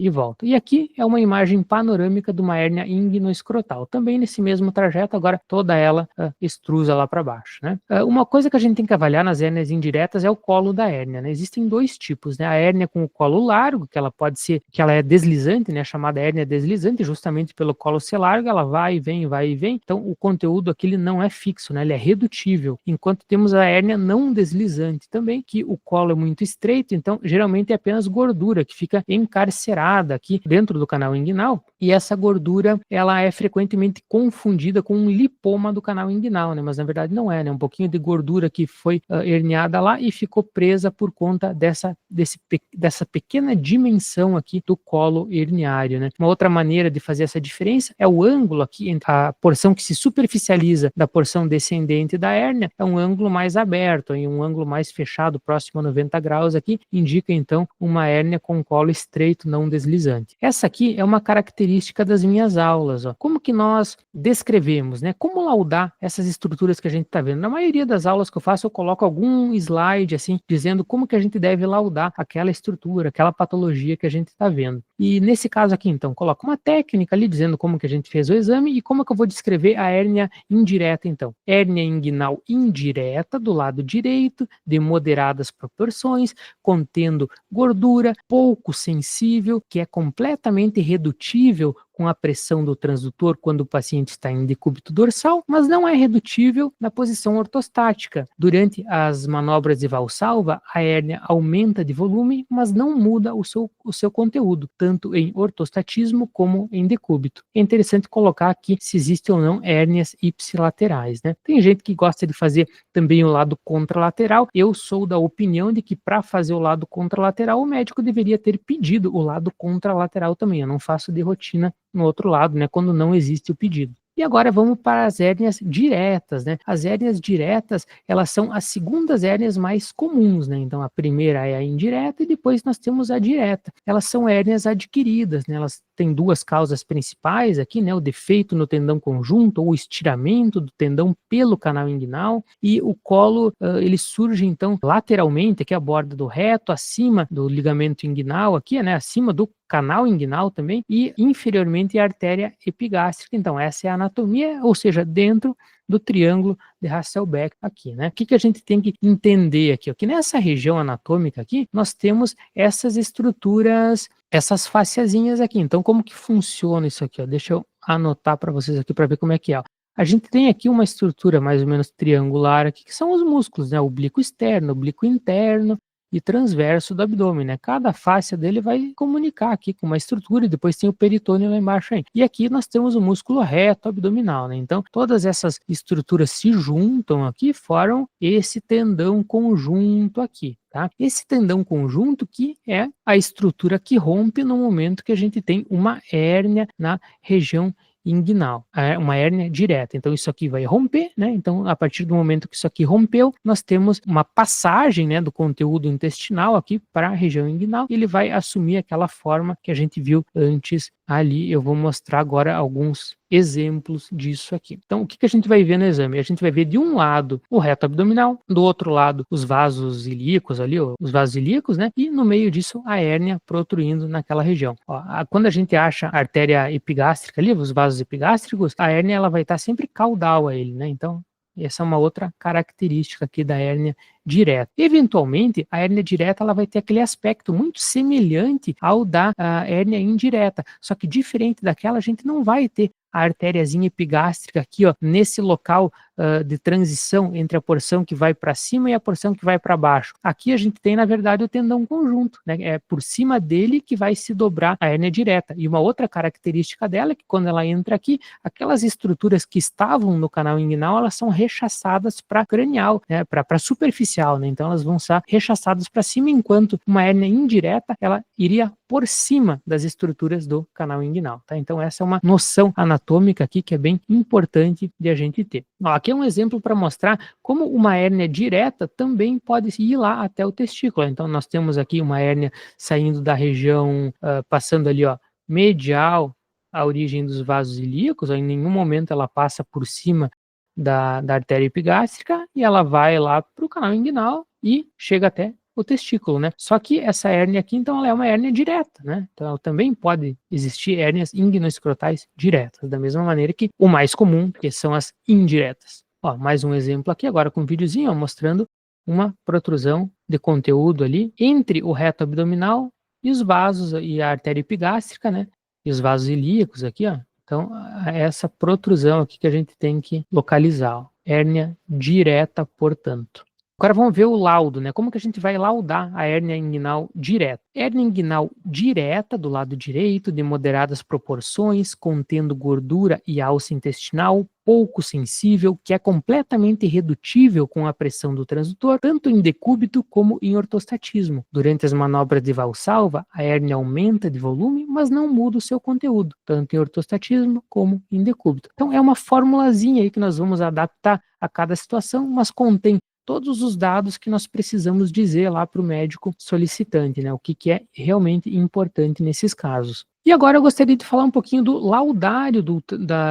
e volta. E aqui é uma imagem panorâmica de uma hérnia inguinoescrotal, também nesse mesmo trajeto, agora toda ela extrusa lá para baixo, né? Uma coisa que a gente tem que avaliar nas hérnias indiretas é o colo da hérnia, né? Existem dois tipos, né? A hérnia com o colo largo, que ela pode ser, que ela é deslizante, né? Chamada hérnia deslizante, justamente pelo colo ser largo, ela vai e vem, vai e vem, então o conteúdo aqui ele não é fixo, né? Ele é redutível, enquanto temos a hérnia não deslizante também, que o colo é muito estreito, então geralmente é apenas gordura que fica encarcerada aqui dentro do canal inguinal, e essa gordura ela é frequentemente confundida com um lipoma do canal inguinal, né? Mas na verdade não é, né? Um pouquinho de gordura que foi herniada lá e ficou presa por conta dessa pequena dimensão aqui do colo herniário, né? Uma outra maneira de fazer essa diferença é o ângulo aqui entre a porção que se superficializa da porção descendente da hérnia, é um ângulo mais aberto, e um ângulo mais fechado, próximo a 90 graus aqui, indica então uma hérnia com colo estreito, não deslizante. Essa aqui é uma característica das minhas aulas, ó. Como que nós descrevemos, né? Como laudar essas estruturas que a gente está vendo? Na maioria das aulas que eu faço, eu coloco algum slide assim, dizendo como que a gente deve laudar aquela estrutura, aquela patologia que a gente está vendo. E nesse caso aqui, então, coloco uma técnica ali dizendo como que a gente fez o exame e como que eu vou descrever a hérnia indireta, então. Hérnia inguinal indireta do lado direito, de moderadas proporções, contendo gordura, pouco sensível, que é completamente redutível com a pressão do transdutor quando o paciente está em decúbito dorsal, mas não é redutível na posição ortostática. Durante as manobras de valsalva, a hérnia aumenta de volume, mas não muda o seu conteúdo, tanto em ortostatismo como em decúbito. É interessante colocar aqui se existem ou não hérnias ipsilaterais, né? Tem gente que gosta de fazer também o lado contralateral. Eu sou da opinião de que para fazer o lado contralateral, o médico deveria ter pedido o lado contralateral também. Eu não faço de rotina no outro lado, né, quando não existe o pedido. E agora vamos para as hérnias diretas, né? As hérnias diretas, elas são as segundas hérnias mais comuns, né? Então, a primeira é a indireta e depois nós temos a direta. Elas são hérnias adquiridas, né? Elas têm duas causas principais aqui, né? O defeito no tendão conjunto ou o estiramento do tendão pelo canal inguinal, e o colo, ele surge, então, lateralmente, aqui a borda do reto, acima do ligamento inguinal, aqui, né? Acima do canal inguinal também, e inferiormente a artéria epigástrica. Então, essa é a anatomia, ou seja, dentro do triângulo de Hasselbeck aqui, né? O que a gente tem que entender aqui? Que nessa região anatômica aqui, nós temos essas estruturas, essas fasciazinhas aqui. Então, como que funciona isso aqui? Ó? Deixa eu anotar para vocês aqui para ver como é que é. Ó. A gente tem aqui uma estrutura mais ou menos triangular aqui, que são os músculos, né? O oblíquo externo, o oblíquo interno, e transverso do abdômen, né? Cada fáscia dele vai comunicar aqui com uma estrutura e depois tem o peritônio lá embaixo aí. E aqui nós temos o músculo reto abdominal, né? Então, todas essas estruturas se juntam aqui, formam esse tendão conjunto aqui, tá? Esse tendão conjunto que é a estrutura que rompe no momento que a gente tem uma hérnia na região inguinal, uma hérnia direta. Então isso aqui vai romper, né? Então a partir do momento que isso aqui rompeu, nós temos uma passagem, né, do conteúdo intestinal aqui para a região inguinal, e ele vai assumir aquela forma que a gente viu antes ali. Eu vou mostrar agora alguns exemplos disso aqui. Então o que a gente vai ver no exame? A gente vai ver de um lado o reto abdominal, do outro lado os vasos ilíacos ali, os vasos ilíacos, né? E no meio disso a hérnia protruindo naquela região. Ó, quando a gente acha a artéria epigástrica ali, os vasos epigástricos, a hérnia ela vai estar sempre caudal a ele, né? Então, essa é uma outra característica aqui da hérnia direta. Eventualmente, a hérnia direta ela vai ter aquele aspecto muito semelhante ao da hérnia indireta, só que diferente daquela, a gente não vai ter a artériazinha epigástrica aqui, ó, nesse local de transição entre a porção que vai para cima e a porção que vai para baixo. Aqui a gente tem, na verdade, o tendão conjunto, né? É por cima dele que vai se dobrar a hérnia direta. E uma outra característica dela é que quando ela entra aqui, aquelas estruturas que estavam no canal inguinal, elas são rechaçadas para cranial, né? Para superficial, né? Então elas vão ser rechaçadas para cima, enquanto uma hérnia indireta, ela iria por cima das estruturas do canal inguinal, tá? Então essa é uma noção anatômica aqui que é bem importante de a gente ter. Ó, aqui é um exemplo para mostrar como uma hérnia direta também pode ir lá até o testículo. Então nós temos aqui uma hérnia saindo da região, passando ali, ó, medial à origem dos vasos ilíacos, ó, em nenhum momento ela passa por cima da artéria epigástrica, e ela vai lá para o canal inguinal e chega até o testículo, né? Só que essa hérnia aqui, então, ela é uma hérnia direta, né? Então, também pode existir hérnias inguinoescrotais diretas, da mesma maneira que o mais comum, que são as indiretas. Ó, mais um exemplo aqui, agora com um videozinho, ó, mostrando uma protrusão de conteúdo ali entre o reto abdominal e os vasos e a artéria epigástrica, né? E os vasos ilíacos aqui, ó. Então, essa protrusão aqui que a gente tem que localizar, ó. Hérnia direta, portanto. Agora vamos ver o laudo, né? Como que a gente vai laudar a hérnia inguinal direta? Hérnia inguinal direta do lado direito, de moderadas proporções, contendo gordura e alça intestinal, pouco sensível, que é completamente irredutível com a pressão do transdutor, tanto em decúbito como em ortostatismo. Durante as manobras de valsalva, a hérnia aumenta de volume, mas não muda o seu conteúdo, tanto em ortostatismo como em decúbito. Então é uma formulazinha aí que nós vamos adaptar a cada situação, mas contém todos os dados que nós precisamos dizer lá para o médico solicitante, né? O que é realmente importante nesses casos. E agora eu gostaria de falar um pouquinho do laudário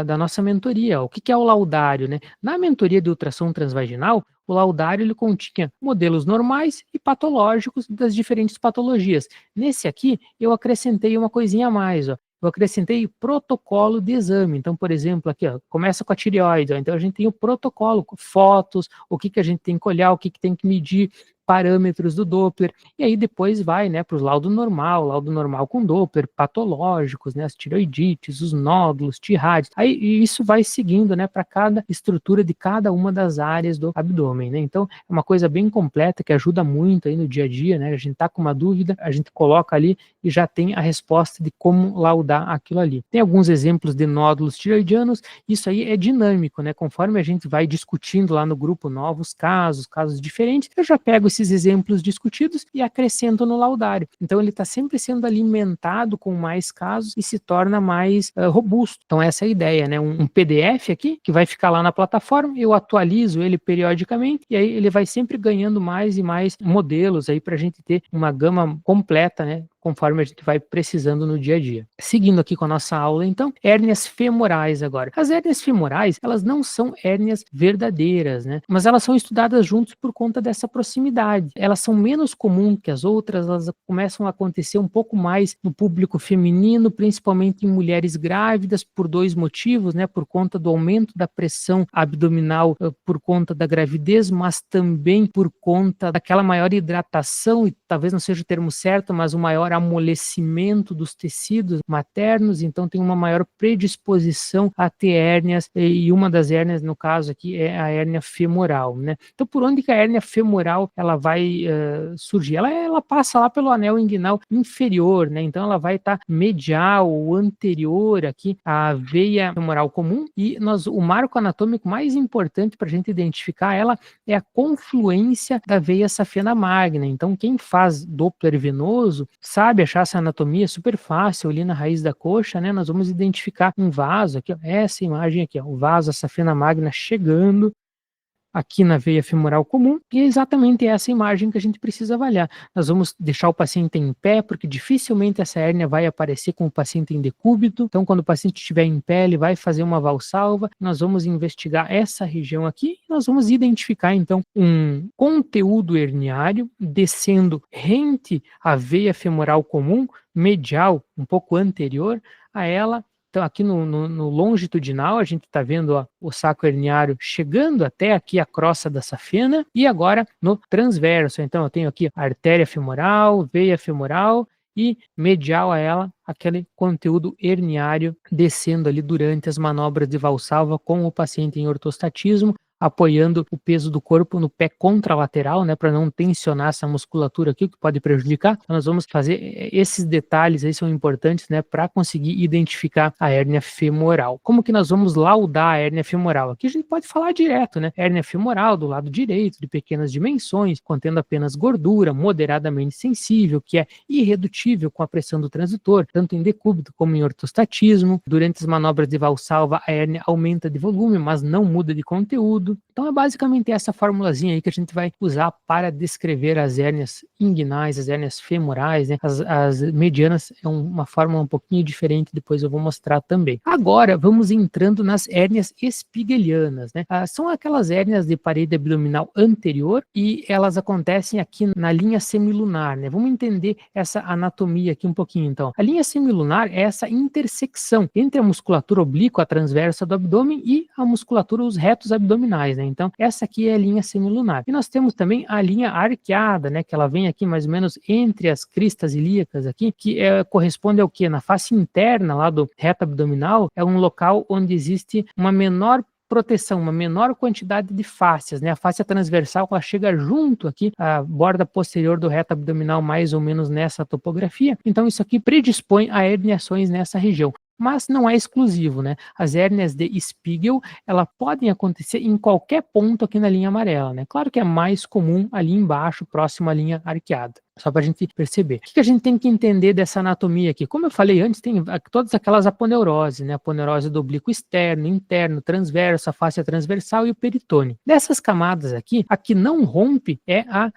da nossa mentoria. O que é o laudário, né? Na mentoria de ultrassom transvaginal, o laudário ele continha modelos normais e patológicos das diferentes patologias. Nesse aqui, eu acrescentei uma coisinha a mais, ó. Eu acrescentei protocolo de exame. Então, por exemplo, aqui, ó, começa com a tireoide. Ó, então, a gente tem o protocolo, fotos, o que a gente tem que olhar, o que tem que medir, parâmetros do Doppler, e aí depois vai, né, para o laudo normal com Doppler, patológicos, né, as tiroidites, os nódulos, tirrádios, aí isso vai seguindo, né, para cada estrutura de cada uma das áreas do abdômen, né, então é uma coisa bem completa que ajuda muito aí no dia a dia, né, a gente tá com uma dúvida, a gente coloca ali e já tem a resposta de como laudar aquilo ali. Tem alguns exemplos de nódulos tiroidianos, isso aí é dinâmico, né, conforme a gente vai discutindo lá no grupo novos casos diferentes, eu já pego esses exemplos discutidos e acrescento no laudário. Então ele está sempre sendo alimentado com mais casos e se torna mais robusto. Então essa é a ideia, né? Um PDF aqui que vai ficar lá na plataforma, eu atualizo ele periodicamente e aí ele vai sempre ganhando mais e mais modelos aí para a gente ter uma gama completa, né? Conforme a gente vai precisando no dia a dia. Seguindo aqui com a nossa aula, então, hérnias femorais agora. As hérnias femorais, elas não são hérnias verdadeiras, né? Mas elas são estudadas juntos por conta dessa proximidade. Elas são menos comuns que as outras, elas começam a acontecer um pouco mais no público feminino, principalmente em mulheres grávidas, por dois motivos, né? Por conta do aumento da pressão abdominal por conta da gravidez, mas também por conta daquela maior hidratação, e talvez não seja o termo certo, mas o maior amolecimento dos tecidos maternos, então tem uma maior predisposição a ter hérnias, e uma das hérnias, no caso aqui, é a hérnia femoral, né? Então, por onde que a hérnia femoral ela vai surgir? Ela passa lá pelo anel inguinal inferior, né? Então, ela vai estar medial ou anterior aqui à veia femoral comum, e o marco anatômico mais importante para a gente identificar ela é a confluência da veia safena magna. Então, quem faz Doppler venoso sabe achar essa anatomia super fácil ali na raiz da coxa, né? Nós vamos identificar um vaso aqui, ó, essa imagem aqui, ó, o vaso, a safena magna chegando aqui na veia femoral comum, e é exatamente essa imagem que a gente precisa avaliar. Nós vamos deixar o paciente em pé, porque dificilmente essa hérnia vai aparecer com o paciente em decúbito, então quando o paciente estiver em pé, ele vai fazer uma valsalva, nós vamos investigar essa região aqui, e nós vamos identificar então um conteúdo herniário descendo rente à veia femoral comum, medial, um pouco anterior a ela. Então, aqui no longitudinal, a gente está vendo ó, o saco herniário chegando até aqui a crosta da safena, e agora no transverso. Então, eu tenho aqui a artéria femoral, veia femoral, e medial a ela, aquele conteúdo herniário descendo ali durante as manobras de valsalva com o paciente em ortostatismo, apoiando o peso do corpo no pé contralateral, né, para não tensionar essa musculatura aqui, que pode prejudicar. Então, nós vamos fazer esses detalhes aí, são importantes, né, para conseguir identificar a hérnia femoral. Como que nós vamos laudar a hérnia femoral? Aqui a gente pode falar direto, né, hérnia femoral do lado direito, de pequenas dimensões, contendo apenas gordura, moderadamente sensível, que é irredutível com a pressão do transitor, tanto em decúbito como em ortostatismo. Durante as manobras de valsalva, a hérnia aumenta de volume, mas não muda de conteúdo. Então é basicamente essa formulazinha aí que a gente vai usar para descrever as hérnias inguinais, as hérnias femorais, né? As medianas é uma fórmula um pouquinho diferente, depois eu vou mostrar também. Agora vamos entrando nas hérnias espiguelianas, né? São aquelas hérnias de parede abdominal anterior e elas acontecem aqui na linha semilunar, né? Vamos entender essa anatomia aqui um pouquinho então. A linha semilunar é essa intersecção entre a musculatura oblíqua transversa do abdômen e a musculatura, os retos abdominais, né? Então, essa aqui é a linha semilunar. E nós temos também a linha arqueada, né? Que ela vem aqui mais ou menos entre as cristas ilíacas aqui, que corresponde ao quê? Na face interna lá do reto abdominal, é um local onde existe uma menor proteção, uma menor quantidade de fáscias, né? A fáscia transversal ela chega junto aqui à borda posterior do reto abdominal, mais ou menos nessa topografia. Então isso aqui predispõe a herniações nessa região. Mas não é exclusivo, né? As hérnias de Spiegel, elas podem acontecer em qualquer ponto aqui na linha amarela, né? Claro que é mais comum ali embaixo, próximo à linha arqueada. Só para a gente perceber. O que a gente tem que entender dessa anatomia aqui? Como eu falei antes, tem todas aquelas aponeuroses, né? Aponeurose do oblíquo externo, interno, transverso, a face transversal e o peritônio. Dessas camadas aqui, a que não rompe é a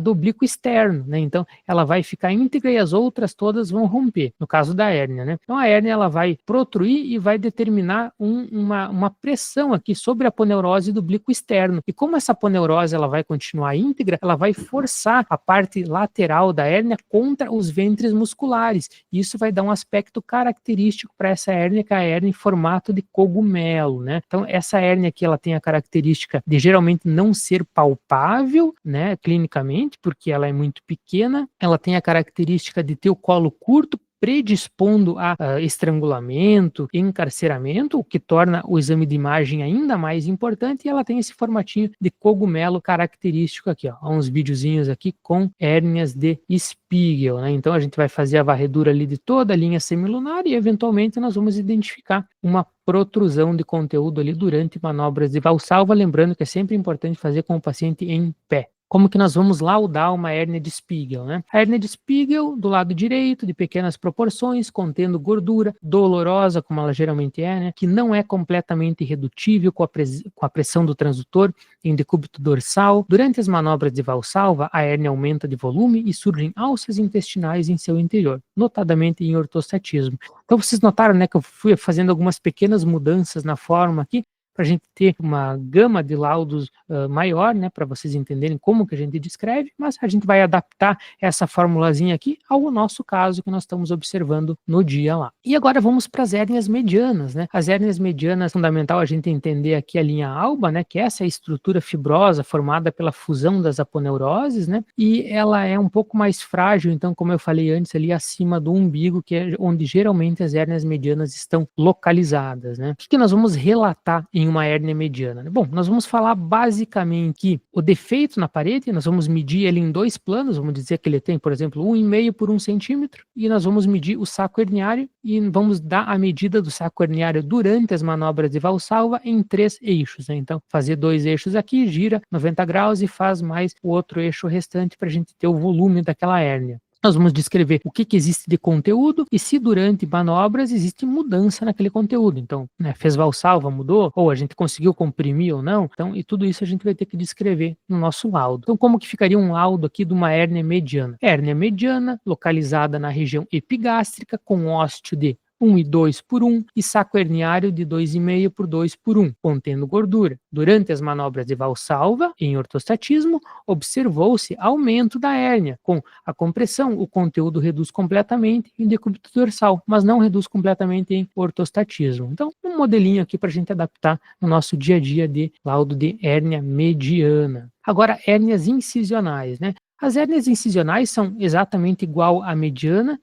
do oblíquo externo, né? Então, ela vai ficar íntegra e as outras todas vão romper, no caso da hérnia, né? Então, a hérnia ela vai protruir e vai determinar uma pressão aqui sobre a aponeurose do oblíquo externo. E como essa aponeurose ela vai continuar íntegra, ela vai forçar a parte lateral da hérnia contra os ventres musculares. E isso vai dar um aspecto característico para essa hérnia, que é a hérnia em formato de cogumelo, né? Então, essa hérnia aqui ela tem a característica de geralmente não ser palpável, né, clinicamente, justamente porque ela é muito pequena, ela tem a característica de ter o colo curto, predispondo a estrangulamento, encarceramento, o que torna o exame de imagem ainda mais importante, e ela tem esse formatinho de cogumelo característico aqui, ó, uns videozinhos aqui com hérnias de Spiegel, né? Então a gente vai fazer a varredura ali de toda a linha semilunar e eventualmente nós vamos identificar uma protrusão de conteúdo ali durante manobras de valsalva, lembrando que é sempre importante fazer com o paciente em pé. Como que nós vamos laudar uma hérnia de Spiegel, né? A hérnia de Spiegel, do lado direito, de pequenas proporções, contendo gordura, dolorosa, como ela geralmente é, né? Que não é completamente irredutível com a pressão do transdutor em decúbito dorsal. Durante as manobras de valsalva, a hérnia aumenta de volume e surgem alças intestinais em seu interior, notadamente em ortostatismo. Então vocês notaram, né, que eu fui fazendo algumas pequenas mudanças na forma aqui, para a gente ter uma gama de laudos maior, né, para vocês entenderem como que a gente descreve, mas a gente vai adaptar essa formulazinha aqui ao nosso caso que nós estamos observando no dia lá. E agora vamos para as hérnias medianas, né? As hérnias medianas, é fundamental a gente entender aqui a linha alba, né, que essa é a estrutura fibrosa formada pela fusão das aponeuroses, né, e ela é um pouco mais frágil, então, como eu falei antes, ali acima do umbigo, que é onde geralmente as hérnias medianas estão localizadas, né? O que nós vamos relatar em uma hérnia mediana? Bom, nós vamos falar basicamente que o defeito na parede, nós vamos medir ele em 2 planos, vamos dizer que ele tem, por exemplo, 1,5 por 1 centímetro, e nós vamos medir o saco herniário e vamos dar a medida do saco herniário durante as manobras de valsalva em 3 eixos, né? Então, fazer 2 eixos aqui, gira 90 graus e faz mais o outro eixo restante para a gente ter o volume daquela hérnia. Nós vamos descrever o que existe de conteúdo e se durante manobras existe mudança naquele conteúdo. Então, né, fez valsalva, mudou, ou a gente conseguiu comprimir ou não. Então, e tudo isso a gente vai ter que descrever no nosso laudo. Então, como que ficaria um laudo aqui de uma hérnia mediana? Hérnia mediana, localizada na região epigástrica, com ósteo de 1,2 por 1 e saco herniário de 2,5 por 2 por 1, contendo gordura. Durante as manobras de valsalva, em ortostatismo, observou-se aumento da hérnia. Com a compressão, o conteúdo reduz completamente em decúbito dorsal, mas não reduz completamente em ortostatismo. Então, um modelinho aqui para a gente adaptar no nosso dia a dia de laudo de hérnia mediana. Agora, hérnias incisionais, né? As hérnias incisionais são exatamente igual à mediana,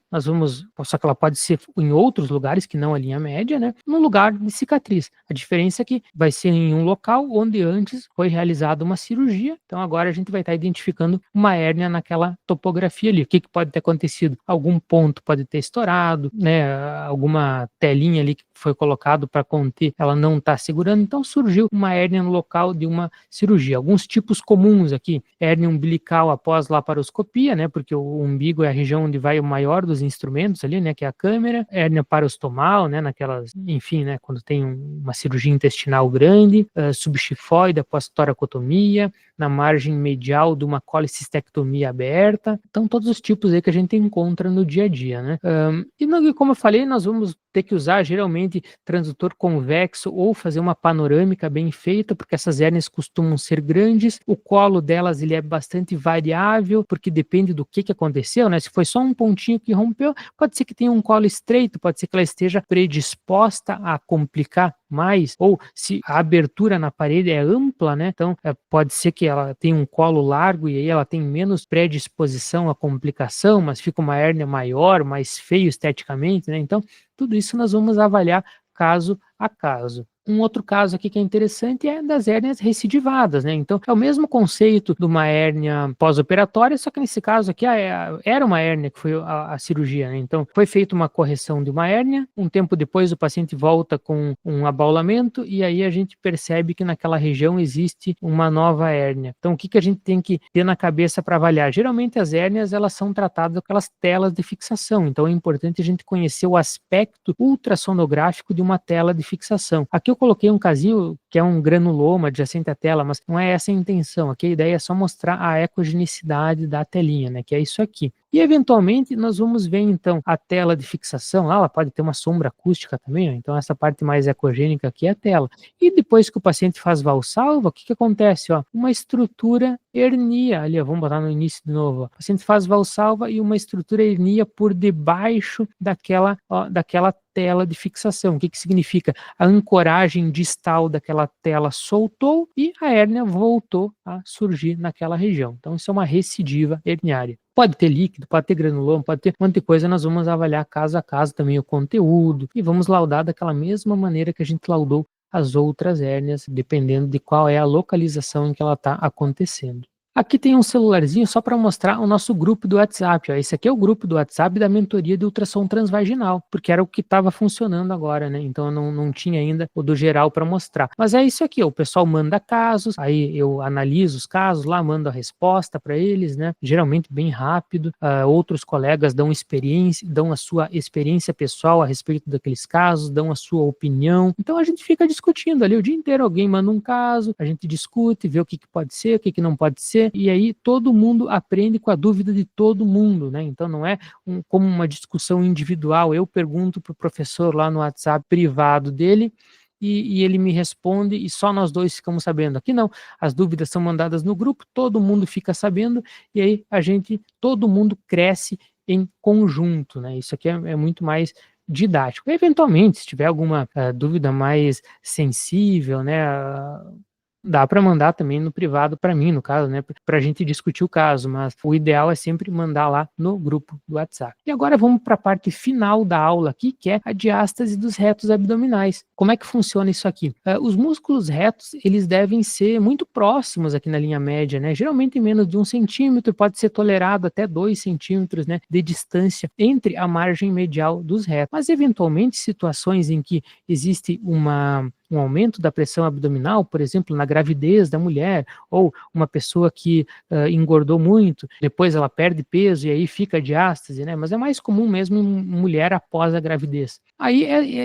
só que ela pode ser em outros lugares que não a linha média, né? No lugar de cicatriz. A diferença é que vai ser em um local onde antes foi realizada uma cirurgia, então agora a gente vai estar identificando uma hérnia naquela topografia ali. O que pode ter acontecido? Algum ponto pode ter estourado, né? Alguma telinha ali que foi colocado para conter, ela não está segurando, então surgiu uma hérnia no local de uma cirurgia. Alguns tipos comuns aqui, hérnia umbilical após laparoscopia, né, porque o umbigo é a região onde vai o maior dos instrumentos ali, né, que é a câmera, hérnia parostomal, né, enfim, né, quando tem uma cirurgia intestinal grande, subchifoide após toracotomia, na margem medial de uma colicistectomia aberta. Então, todos os tipos aí que a gente encontra no dia a dia, né. E como eu falei, nós vamos ter que usar geralmente transdutor convexo ou fazer uma panorâmica bem feita, porque essas hérnias costumam ser grandes, o colo delas ele é bastante variável, porque depende do que aconteceu, né? Se foi só um pontinho que rompeu, pode ser que tenha um colo estreito, pode ser que ela esteja predisposta a complicar mais, ou se a abertura na parede é ampla, né? Então pode ser que ela tenha um colo largo e aí ela tem menos predisposição à complicação, mas fica uma hérnia maior, mais feio esteticamente, né? Então tudo isso nós vamos avaliar caso a caso. Um outro caso aqui que é interessante é das hérnias recidivadas, né? Então, é o mesmo conceito de uma hérnia pós-operatória, só que nesse caso aqui era uma hérnia que foi a cirurgia, né? Então, foi feita uma correção de uma hérnia, um tempo depois o paciente volta com um abaulamento e aí a gente percebe que naquela região existe uma nova hérnia. Então, o que a gente tem que ter na cabeça para avaliar? Geralmente as hérnias, elas são tratadas com aquelas telas de fixação, então é importante a gente conhecer o aspecto ultrassonográfico de uma tela de fixação. Aqui eu coloquei um casinho que é um granuloma adjacente à tela, mas não é essa a intenção. Aqui a ideia é só mostrar a ecogenicidade da telinha, né, que é isso aqui. E eventualmente nós vamos ver então a tela de fixação, lá ela pode ter uma sombra acústica também, ó, então essa parte mais ecogênica aqui é a tela. E depois que o paciente faz valsalva, o que acontece? Ó? Uma estrutura hernia, ali ó, vamos botar no início de novo, ó. O paciente faz valsalva e uma estrutura hernia por debaixo daquela tela de fixação. O que significa? A ancoragem distal daquela tela soltou e a hérnia voltou a surgir naquela região. Então, isso é uma recidiva herniária. Pode ter líquido, pode ter granuloma, pode ter um monte de coisa, nós vamos avaliar caso a caso também o conteúdo e vamos laudar daquela mesma maneira que a gente laudou as outras hérnias, dependendo de qual é a localização em que ela está acontecendo. Aqui tem um celularzinho só para mostrar o nosso grupo do WhatsApp. Ó. Esse aqui é o grupo do WhatsApp da mentoria de ultrassom transvaginal, porque era o que estava funcionando agora, né? Então eu não tinha ainda o do geral para mostrar. Mas é isso aqui, ó, o pessoal manda casos, aí eu analiso os casos lá, mando a resposta para eles, né? Geralmente bem rápido. Outros colegas dão experiência, dão a sua experiência pessoal a respeito daqueles casos, dão a sua opinião. Então a gente fica discutindo ali o dia inteiro. Alguém manda um caso, a gente discute, vê o que pode ser, o que não pode ser. E aí todo mundo aprende com a dúvida de todo mundo, né? Então não é como uma discussão individual. Eu pergunto para o professor lá no WhatsApp privado dele e ele me responde e só nós dois ficamos sabendo. Aqui não, as dúvidas são mandadas no grupo, todo mundo fica sabendo e aí todo mundo cresce em conjunto, né? Isso aqui é muito mais didático. Eventualmente, se tiver alguma dúvida mais sensível, né? Dá para mandar também no privado para mim, no caso, né, para a gente discutir o caso, mas o ideal é sempre mandar lá no grupo do WhatsApp. E agora vamos para a parte final da aula aqui, que é a diástase dos retos abdominais. Como é que funciona isso aqui? Os músculos retos, eles devem ser muito próximos aqui na linha média, né, geralmente menos de 1 centímetro, pode ser tolerado até 2 centímetros, né, de distância entre a margem medial dos retos. Mas, eventualmente, situações em que existe um aumento da pressão abdominal, por exemplo, na gravidez da mulher, ou uma pessoa que engordou muito, depois ela perde peso e aí fica a diástase, né? Mas é mais comum mesmo em mulher após a gravidez. Aí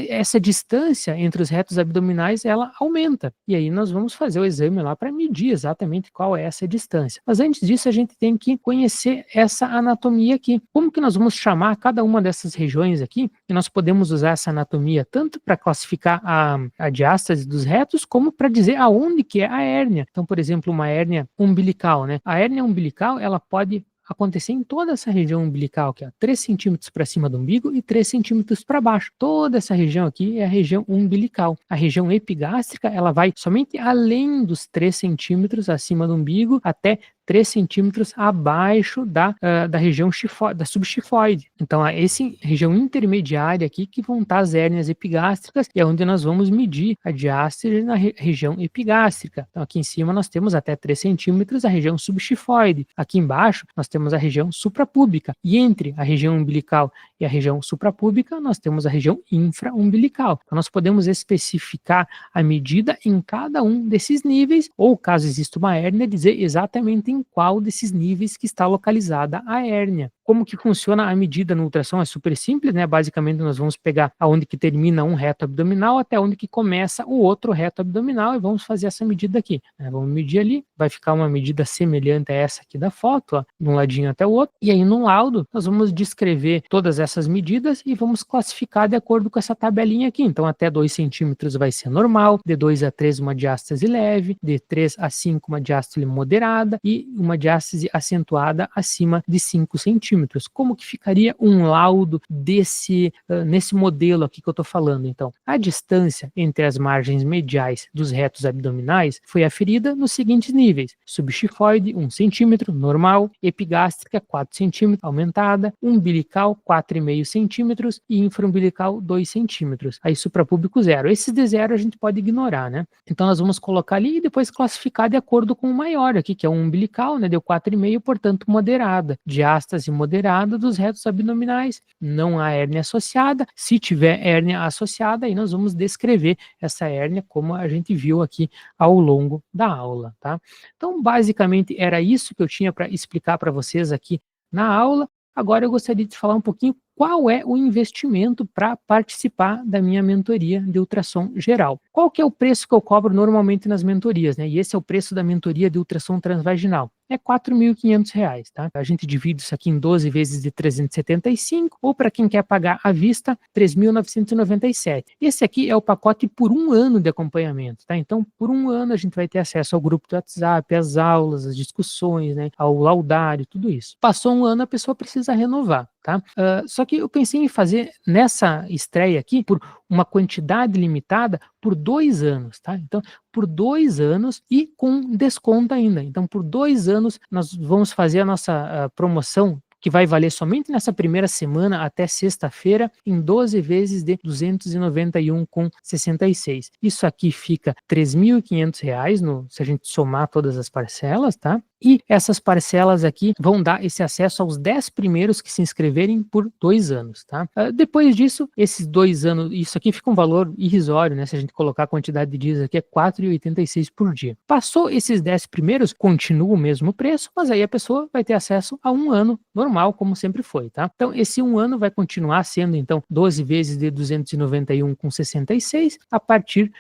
essa distância entre os retos abdominais, ela aumenta. E aí nós vamos fazer o exame lá para medir exatamente qual é essa distância. Mas antes disso, a gente tem que conhecer essa anatomia aqui. Como que nós vamos chamar cada uma dessas regiões aqui? E nós podemos usar essa anatomia tanto para classificar a diástase dos retos, como para dizer aonde que é a hérnia. Então, por exemplo, uma hérnia umbilical, né? A hérnia umbilical, ela pode acontecer em toda essa região umbilical, que é 3 centímetros para cima do umbigo e 3 centímetros para baixo. Toda essa região aqui é a região umbilical. A região epigástrica, ela vai somente além dos 3 centímetros acima do umbigo até 3 centímetros abaixo da região da subchifoide. Então, essa região intermediária aqui que vão estar as hérnias epigástricas e é onde nós vamos medir a diástase na região epigástrica. Então, aqui em cima nós temos até 3 centímetros a região subchifoide. Aqui embaixo nós temos a região suprapúbica. E entre a região umbilical e a região suprapúbica nós temos a região infraumbilical. Então, nós podemos especificar a medida em cada um desses níveis ou, caso exista uma hérnia, dizer exatamente em qual desses níveis que está localizada a hérnia. Como que funciona a medida no ultrassom? É super simples, né? Basicamente nós vamos pegar aonde que termina um reto abdominal até onde que começa o outro reto abdominal e vamos fazer essa medida aqui, né? Vamos medir ali, vai ficar uma medida semelhante a essa aqui da foto, ó, de um ladinho até o outro, e aí no laudo nós vamos descrever todas essas medidas e vamos classificar de acordo com essa tabelinha aqui. Então até 2 centímetros vai ser normal, de 2 a 3 uma diástase leve, de 3 a 5 uma diástase moderada e uma diástase acentuada acima de 5 centímetros. Como que ficaria um laudo nesse modelo aqui que eu estou falando? Então, a distância entre as margens mediais dos retos abdominais foi aferida nos seguintes níveis: subchifoide, 1 centímetro, normal; epigástrica, 4 centímetros, aumentada; umbilical, 4,5 centímetros e infraumbilical, 2 centímetros. Aí suprapúbico, 0. Esses de 0 a gente pode ignorar, né? Então, nós vamos colocar ali e depois classificar de acordo com o maior aqui, que é o umbilical, né? Deu 4,5, portanto, moderada. Diástase moderada dos retos abdominais, não há hérnia associada. Se tiver hérnia associada, aí nós vamos descrever essa hérnia como a gente viu aqui ao longo da aula, tá? Então, basicamente, era isso que eu tinha para explicar para vocês aqui na aula. Agora eu gostaria de falar um pouquinho qual é o investimento para participar da minha mentoria de ultrassom geral. qual que é o preço que eu cobro normalmente nas mentorias, né? E esse é o preço da mentoria de ultrassom transvaginal. É R$ 4.500, tá? A gente divide isso aqui em 12 vezes de 375, ou para quem quer pagar à vista, 3.997. Esse aqui é o pacote por um ano de acompanhamento, tá? Então, por um ano a gente vai ter acesso ao grupo do WhatsApp, às aulas, às discussões, né? Ao laudário, tudo isso. Passou um ano, a pessoa precisa renovar, tá? Só que eu pensei em fazer nessa estreia aqui, por uma quantidade limitada, por 2 anos, tá? Então, por 2 anos e com desconto ainda. Então, por 2 anos, nós vamos fazer a nossa promoção, que vai valer somente nessa primeira semana até sexta-feira, em 12 vezes de R$ 291,66. Isso aqui fica R$ 3.500 se a gente somar todas as parcelas, tá? E essas parcelas aqui vão dar esse acesso aos 10 primeiros que se inscreverem por 2 anos, tá? Depois disso, esses 2 anos, isso aqui fica um valor irrisório, né? Se a gente colocar a quantidade de dias aqui, é R$ 4,86 por dia. Passou esses 10 primeiros, continua o mesmo preço, mas aí a pessoa vai ter acesso a um ano normal, como sempre foi, tá? Então, esse um ano vai continuar sendo, então, 12 vezes de R$ 291,66 a partir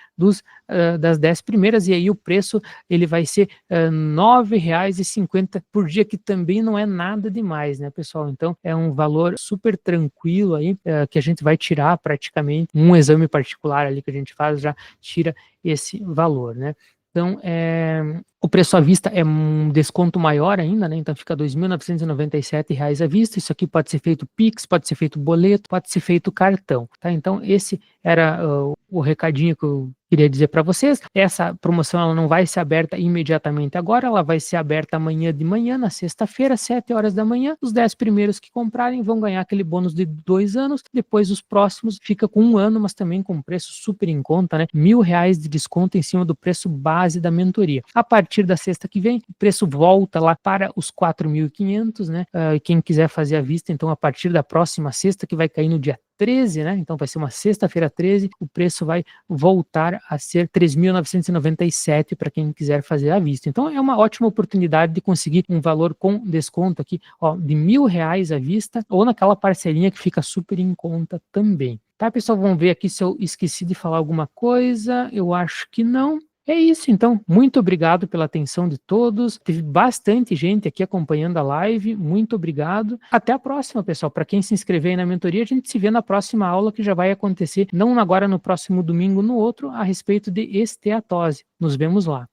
das 10 primeiras, e aí o preço ele vai ser R$ 9,50 por dia, que também não é nada demais, né, pessoal? Então, é um valor super tranquilo aí, que a gente vai tirar praticamente um exame particular ali que a gente faz, já tira esse valor, né? Então, o preço à vista é um desconto maior ainda, né? Então fica R$ 2.997 à vista. Isso aqui pode ser feito Pix, pode ser feito boleto, pode ser feito cartão, tá? Então esse era o recadinho que eu queria dizer para vocês. Essa promoção ela não vai ser aberta imediatamente agora, ela vai ser aberta amanhã de manhã, na sexta-feira, 7 horas da manhã. Os 10 primeiros que comprarem vão ganhar aquele bônus de 2 anos, depois os próximos fica com um ano, mas também com preço super em conta, né? R$ 1.000 de desconto em cima do preço base da mentoria. A partir da sexta que vem, o preço volta lá para os 4.500, né? Quem quiser fazer à vista, então a partir da próxima sexta, que vai cair no dia 13, né? Então vai ser uma sexta-feira 13, o preço vai voltar a ser 3.997 para quem quiser fazer à vista. Então é uma ótima oportunidade de conseguir um valor com desconto aqui, ó, de R$ 1.000 à vista, ou naquela parcelinha que fica super em conta também. Tá, pessoal? Vamos ver aqui se eu esqueci de falar alguma coisa. Eu acho que não. É isso, então. Muito obrigado pela atenção de todos. Teve bastante gente aqui acompanhando a live. Muito obrigado. Até a próxima, pessoal. Para quem se inscrever aí na mentoria, a gente se vê na próxima aula, que já vai acontecer, não agora no próximo domingo, no outro, a respeito de esteatose. Nos vemos lá.